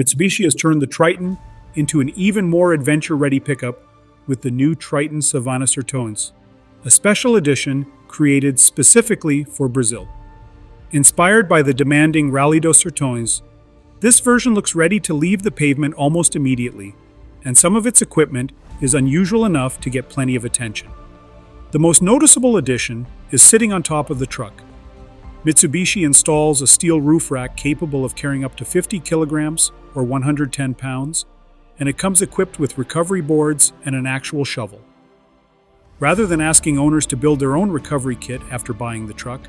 Mitsubishi has turned the Triton into an even more adventure-ready pickup with the new Triton Savana Sertões, a special edition created specifically for Brazil. Inspired by the demanding Rally dos Sertões, this version looks ready to leave the pavement almost immediately, and some of its equipment is unusual enough to get plenty of attention. The most noticeable addition is sitting on top of the truck. Mitsubishi installs a steel roof rack capable of carrying up to 50 kilograms or 110 pounds, and it comes equipped with recovery boards and an actual shovel. Rather than asking owners to build their own recovery kit after buying the truck,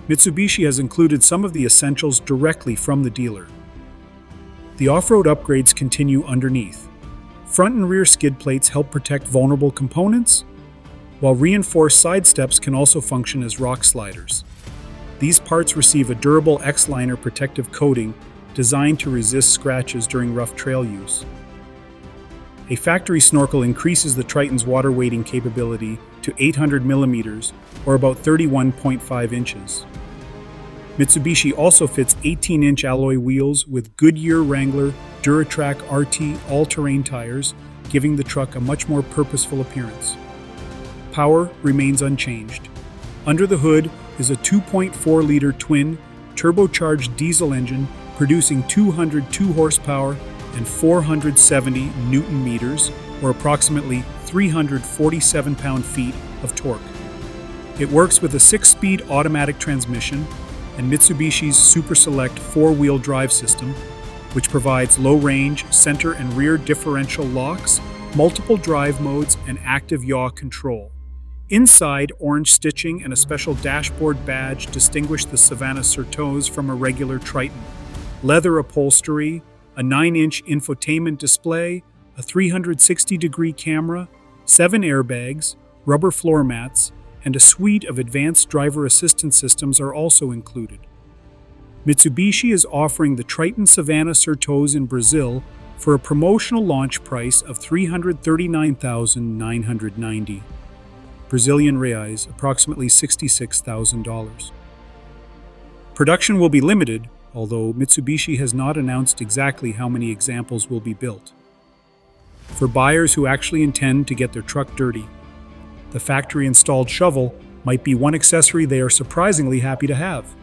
Mitsubishi has included some of the essentials directly from the dealer. The off-road upgrades continue underneath. Front and rear skid plates help protect vulnerable components, while reinforced side steps can also function as rock sliders. These parts receive a durable X-liner protective coating designed to resist scratches during rough trail use. A factory snorkel increases the Triton's water wading capability to 800 millimeters, or about 31.5 inches. Mitsubishi also fits 18-inch alloy wheels with Goodyear Wrangler Duratrac RT all-terrain tires, giving the truck a much more purposeful appearance. Power remains unchanged. Under the hood is a 2.4-liter twin-turbocharged diesel engine producing 202 horsepower and 470 newton-meters, or approximately 347 pound-feet of torque. It works with a 6-speed automatic transmission and Mitsubishi's Super Select 4-wheel drive system, which provides low-range, center and rear differential locks, multiple drive modes, and Active Yaw Control. Inside, orange stitching and a special dashboard badge distinguish the Savana Sertões from a regular Triton. Leather upholstery, a 9-inch infotainment display, a 360-degree camera, 7 airbags, rubber floor mats, and a suite of advanced driver assistance systems are also included. Mitsubishi is offering the Triton Savana Sertões in Brazil for a promotional launch price of $339,990. Brazilian reais, approximately $66,000. Production will be limited, although Mitsubishi has not announced exactly how many examples will be built. For buyers who actually intend to get their truck dirty, the factory-installed shovel might be one accessory they are surprisingly happy to have.